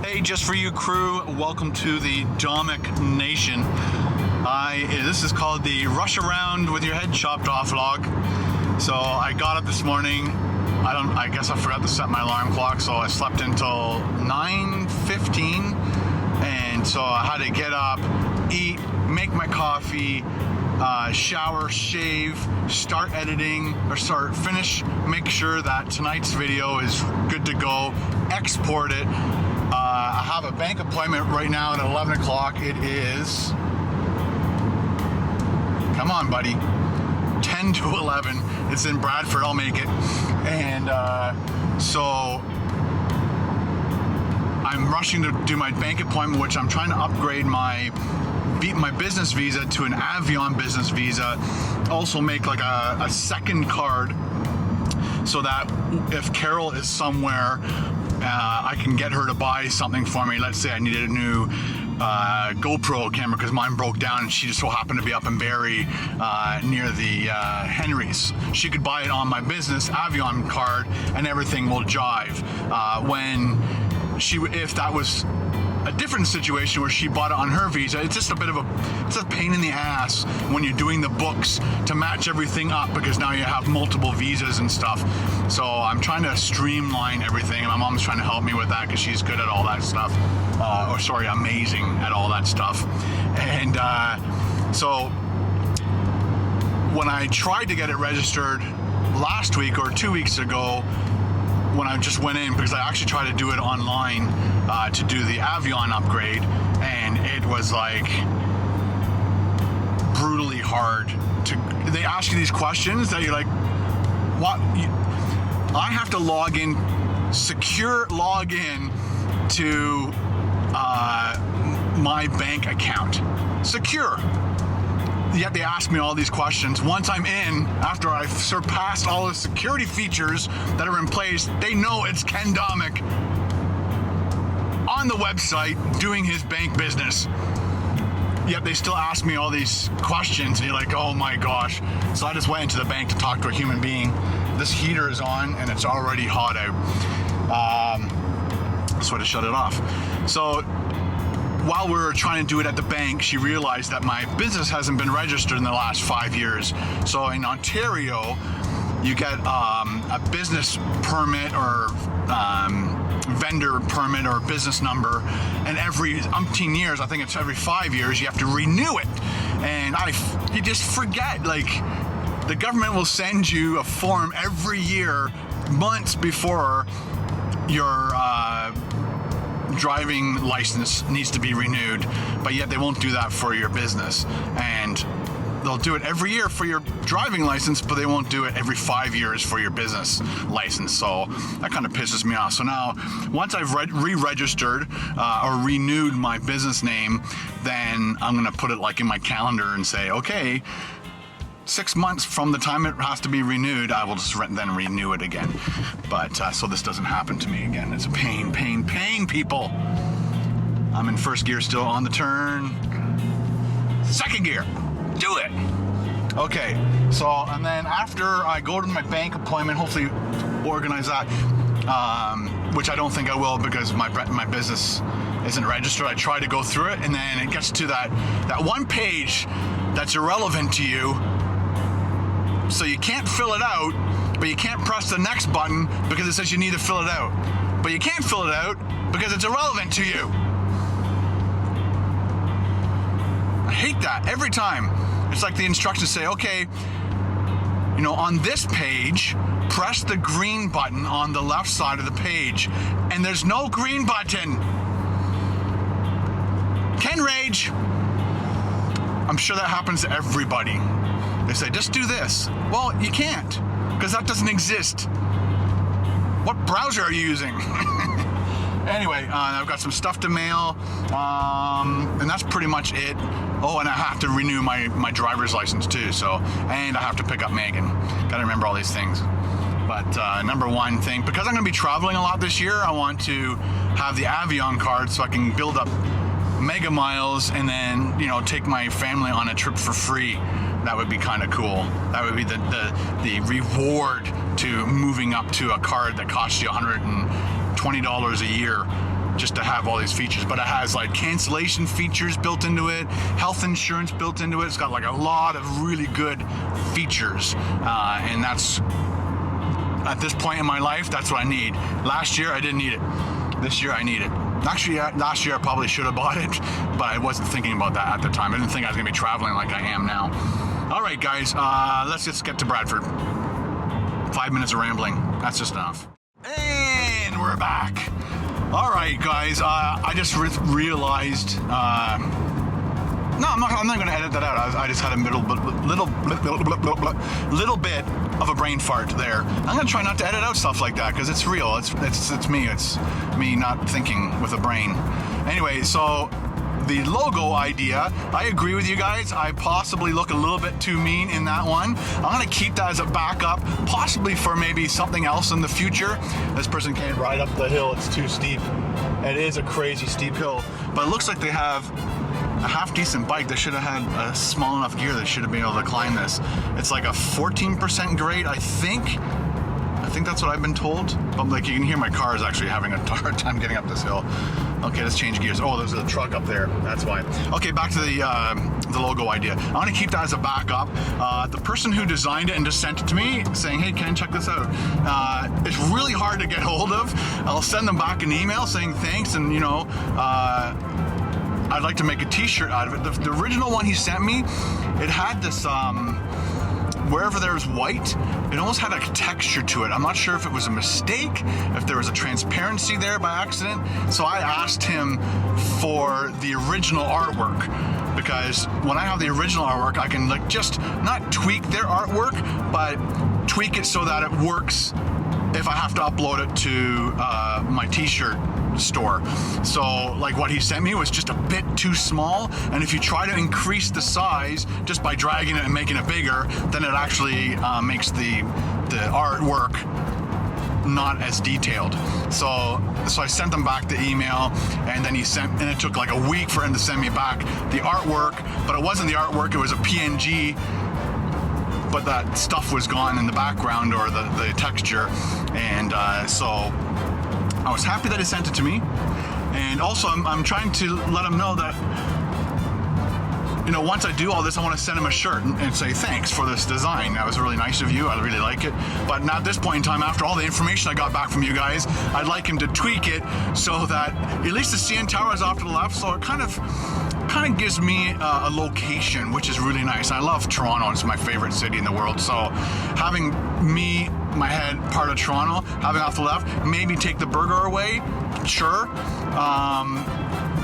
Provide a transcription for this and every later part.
Hey, just for you crew, welcome to the Domik Nation. This is called the Rush Around with Your Head Chopped Off vlog. So I got up this morning. I guess I forgot to set my alarm clock, so I slept until 9:15, and so I had to get up, eat, make my coffee, shower, shave, start editing, finish, make sure that tonight's video is good to go, export it. I have a bank appointment right now at 11 o'clock. It is, come on buddy, 10 to 11. It's in Bradford, I'll make it. And so I'm rushing to do my bank appointment, which I'm trying to upgrade my business visa to an Avion business visa. Also make like a second card so that if Carol is somewhere, I can get her to buy something for me. Let's say I needed a new GoPro camera because mine broke down and she just so happened to be up in Barrie near the Henrys. She could buy it on my business Avion card and everything will jive. If that was a different situation where she bought it on her visa, it's just a pain in the ass when you're doing the books to match everything up, because now you have multiple visas and stuff. So I'm trying to streamline everything, and my mom's trying to help me with that because she's good at all that stuff. Amazing at all that stuff. And so when I tried to get it registered last week or 2 weeks ago, when I just went in, because I actually tried to do it online to do the Avion upgrade, and it was like brutally hard they ask you these questions that you're like, what? I have to log in, secure login to my bank account. Secure. Yet they ask me all these questions. Once I'm in, after I've surpassed all the security features that are in place, they know it's Ken Domik on the website doing his bank business. Yet they still ask me all these questions, and you're like, oh my gosh. So I just went into the bank to talk to a human being. This heater is on and it's already hot out. So I just shut it off. So while we were trying to do it at the bank, she realized that my business hasn't been registered in the last 5 years. So in Ontario, you get a business permit or vendor permit or business number, and every umpteen years, I think it's every 5 years, you have to renew it. And you just forget, like, the government will send you a form every year, months before your driving license needs to be renewed, but yet they won't do that for your business. And they'll do it every year for your driving license, but they won't do it every 5 years for your business license. So that kind of pisses me off. So now, once I've re-registered or renewed my business name, then I'm gonna put it like in my calendar and say, okay, 6 months from the time it has to be renewed, I will just then renew it again. But so this doesn't happen to me again. It's a pain, people. I'm in first gear still, on the turn. Second gear, do it. Okay, so, and then after I go to my bank appointment, hopefully organize that, which I don't think I will because my business isn't registered. I try to go through it, and then it gets to that one page that's irrelevant to you. So you can't fill it out, but you can't press the next button because it says you need to fill it out. But you can't fill it out because it's irrelevant to you. I hate that every time. It's like the instructions say, okay, on this page, press the green button on the left side of the page. And there's no green button. Ken Rage. I'm sure that happens to everybody. They say, just do this. Well, you can't, because that doesn't exist. What browser are you using? Anyway, I've got some stuff to mail, and that's pretty much it. Oh, and I have to renew my driver's license too, and I have to pick up Megan. Gotta remember all these things. But number one thing, because I'm gonna be traveling a lot this year, I want to have the Avion card so I can build up mega miles and then, take my family on a trip for free. That would be kind of cool. That would be the reward to moving up to a card that costs you $120 a year just to have all these features. But it has like cancellation features built into it, health insurance built into it. It's got like a lot of really good features, and that's, at this point in my life, that's what I need. Last year I didn't need it. This year I need it. Actually, last year I probably should have bought it, but I wasn't thinking about that at the time. I didn't think I was gonna be traveling like I am now. All right, guys, let's just get to Bradford. 5 minutes of rambling, that's just enough. And we're back. All right, guys, I just realized, no, I'm not going to edit that out. I just had a little bit of a brain fart there. I'm going to try not to edit out stuff like that because it's real. It's me. It's me not thinking with a brain. Anyway, so the logo idea, I agree with you guys. I possibly look a little bit too mean in that one. I'm going to keep that as a backup, possibly for maybe something else in the future. This person can't ride up the hill. It's too steep. It is a crazy steep hill, but it looks like they have a half decent bike. They should have had a small enough gear that should have been able to climb this. It's like a 14% grade, I think that's what I've been told. But like, you can hear my car is actually having a hard time getting up this hill. Okay, let's change gears. Oh, there's a truck up there. That's why. Okay, back to the logo idea. I want to keep that as a backup. The person who designed it and just sent it to me saying, hey, Ken, check this out. It's really hard to get hold of. I'll send them back an email saying thanks, and I'd like to make a t-shirt out of it. The original one he sent me, it had this, wherever there's white, it almost had a texture to it. I'm not sure if it was a mistake, if there was a transparency there by accident. So I asked him for the original artwork, because when I have the original artwork, I can like just not tweak their artwork, but tweak it so that it works if I have to upload it to my t-shirt store. So like what he sent me was just a bit too small, and if you try to increase the size just by dragging it and making it bigger, then it actually makes the artwork not as detailed. So I sent them back the email, and then and it took like a week for him to send me back the artwork, but it wasn't the artwork, it was a PNG, but that stuff was gone in the background, or the texture, and so I was happy that he sent it to me. And also I'm trying to let him know that, once I do all this, I want to send him a shirt and say thanks for this design. That was really nice of you. I really like it. But now at this point in time, after all the information I got back from you guys, I'd like him to tweak it so that at least the CN Tower is off to the left, so it kind of gives me a location, which is really nice. I love Toronto. It's my favorite city in the world. So having my head part of Toronto, having off the left, maybe take the burger away, sure,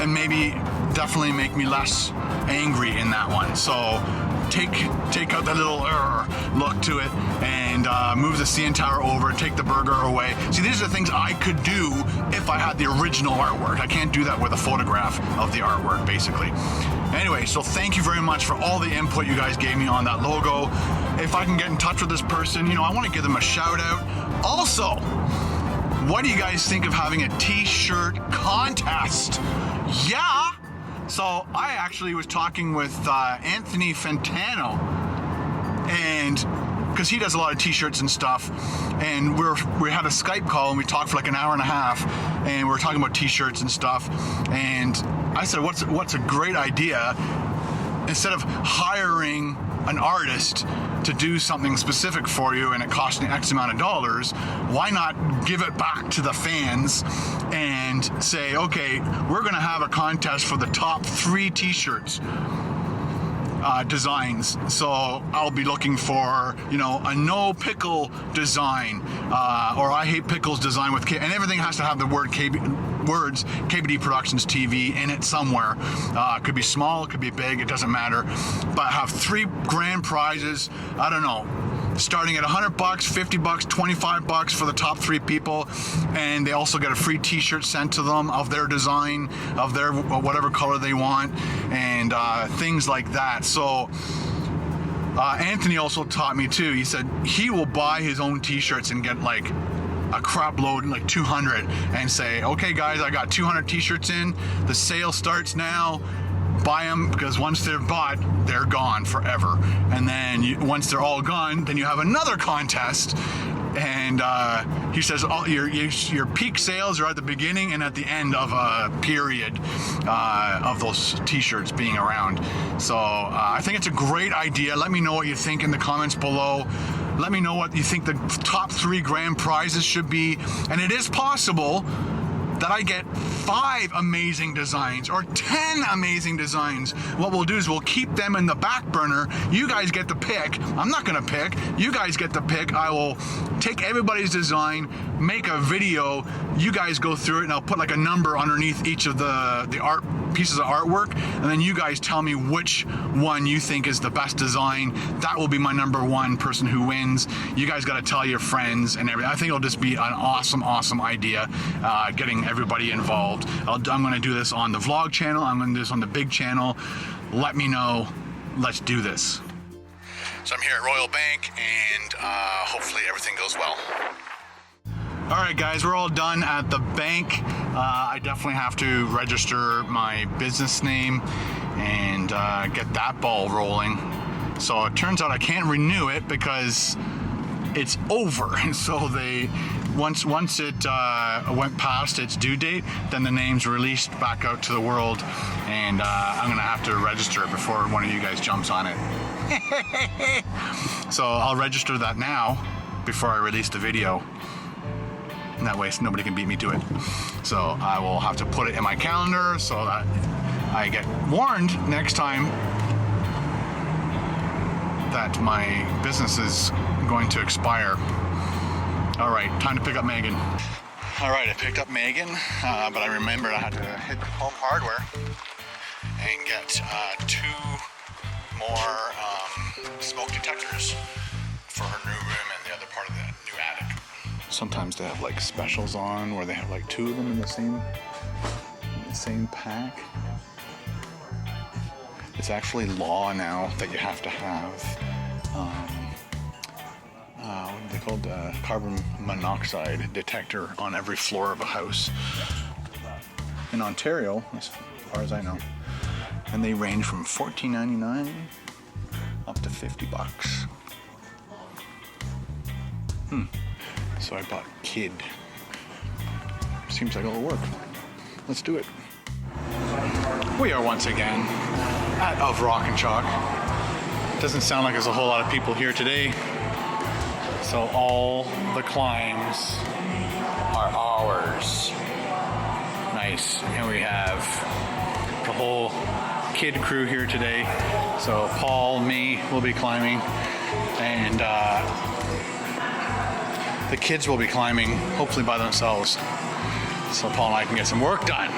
and maybe definitely make me less angry in that one. So take out that little look to it, and move the CN Tower over, take the burger away. See, these are the things I could do if I had the original artwork. I can't do that with a photograph of the artwork, basically. Anyway, so thank you very much for all the input you guys gave me on that logo. If I can get in touch with this person, I want to give them a shout out. Also, what do you guys think of having a t-shirt contest? Yeah. So I actually was talking with Anthony Fantano, and because he does a lot of t-shirts and stuff, and we had a Skype call and we talked for like an hour and a half, and we were talking about t-shirts and stuff, and I said, what's a great idea, instead of hiring an artist to do something specific for you and it costing X amount of dollars, why not give it back to the fans and say, okay, we're gonna have a contest for the top 3 t-shirts designs. So I'll be looking for, a no pickle design, or I hate pickles design with and everything has to have the words KBD Productions TV in it somewhere. It could be small, it could be big, it doesn't matter. But have 3 grand prizes, I don't know, starting at $100, $50, $25 for the top 3 people, and they also get a free t-shirt sent to them of their design, of their whatever color they want, and things like that. So Anthony also taught me too. He said he will buy his own t-shirts and get like a crap load, like 200, and say, okay guys, I got 200 t-shirts in, the sale starts now, buy them, because once they're bought, they're gone forever. And then once they're all gone, then you have another contest, And he says your peak sales are at the beginning and at the end of a period of those t-shirts being around. So I think it's a great idea. Let me know what you think in the comments below. Let me know what you think the top 3 grand prizes should be. And it is possible that I get 5 amazing designs or 10 amazing designs. What we'll do is we'll keep them in the back burner. You guys get to pick. I'm not gonna pick. You guys get to pick. I will take everybody's design, make a video. You guys go through it, and I'll put like a number underneath each of the art pieces of artwork, and then you guys tell me which one you think is the best design. That will be my number 1 person who wins. You guys got to tell your friends and everything. I think it'll just be an awesome idea, getting everybody involved. I'm going to do this on the vlog channel. I'm going to do this on the big channel. Let me know. Let's do this. So I'm here at Royal Bank, and hopefully everything goes well. All right, guys, we're all done at the bank. I definitely have to register my business name and get that ball rolling. So it turns out I can't renew it because it's over. And so once it went past its due date, then the name's released back out to the world, and I'm gonna have to register it before one of you guys jumps on it. So I'll register that now before I release the video. And that way nobody can beat me to it. So I will have to put it in my calendar so that I get warned next time that my business is going to expire. All right, time to pick up Megan. All right, I picked up Megan, but I remembered I had to hit Home Hardware and get 2 more smoke detectors for her new room and the other part of the new attic. Sometimes they have like specials on where they have like 2 of them in the same pack. It's actually law now that you have to have what are they called? Carbon monoxide detector on every floor of a house in Ontario, as far as I know. And they range from $14.99 up to $50. So I bought Kid. Seems like it'll work. Let's do it. We are once again at Of Rock and Chalk. Doesn't sound like there's a whole lot of people here today. So all the climbs are ours. Nice. And we have the whole Kid crew here today. So Paul, me will be climbing, and the kids will be climbing, hopefully by themselves, so Paul and I can get some work done.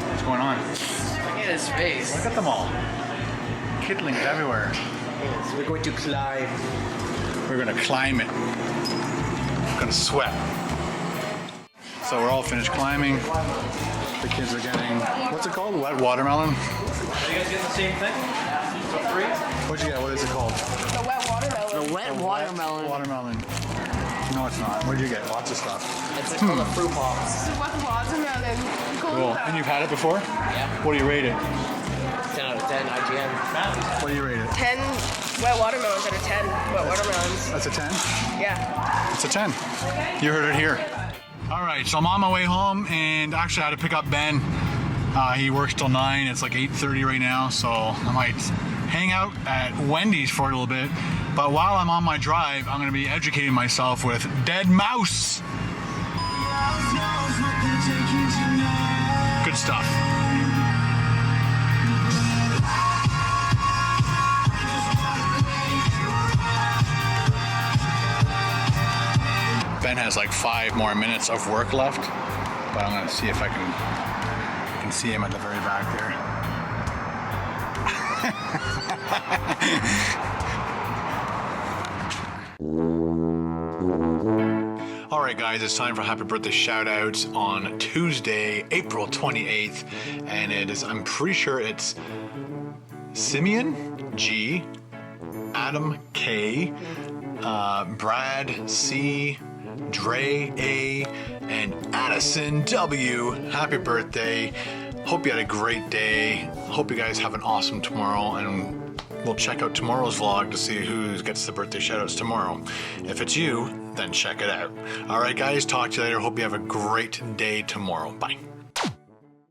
What's going on? Look at his face. Look at them all. Kidlings everywhere. Yes, we're going to climb. We're gonna climb it. We're gonna sweat. So we're all finished climbing. The kids are getting, what's it called? Wet watermelon? Are you guys getting the same thing? For free? What'd you get? What is it called? The wet watermelon. The wet watermelon. Watermelon. No, it's not. What'd you get? Lots of stuff. It's called a fruit pops. The wet watermelon. Cool. And you've had it before? Yeah. What do you rate it? 10 out of 10 IGN. What do you rate it? 10 wet watermelons out of 10 wet watermelons. That's a 10? Yeah. It's a 10. You heard it here. All right, so I'm on my way home, and actually I had to pick up Ben. He works till 9. It's like 8:30 right now, so I might hang out at Wendy's for a little bit. But while I'm on my drive, I'm gonna be educating myself with Dead Mouse. Good stuff. Ben has like 5 more minutes of work left, but I'm gonna see if I can see him at the very back there. All right, guys, it's time for happy birthday shout outs on Tuesday, April 28th, and it is, I'm pretty sure it's Simeon G, Adam K, Brad C, Dre A, and Addison W. Happy birthday. Hope you had a great day. Hope you guys have an awesome tomorrow, and we'll check out tomorrow's vlog to see who gets the birthday shoutouts tomorrow. If it's you, then check it out. All right, guys, talk to you later. Hope you have a great day tomorrow. Bye.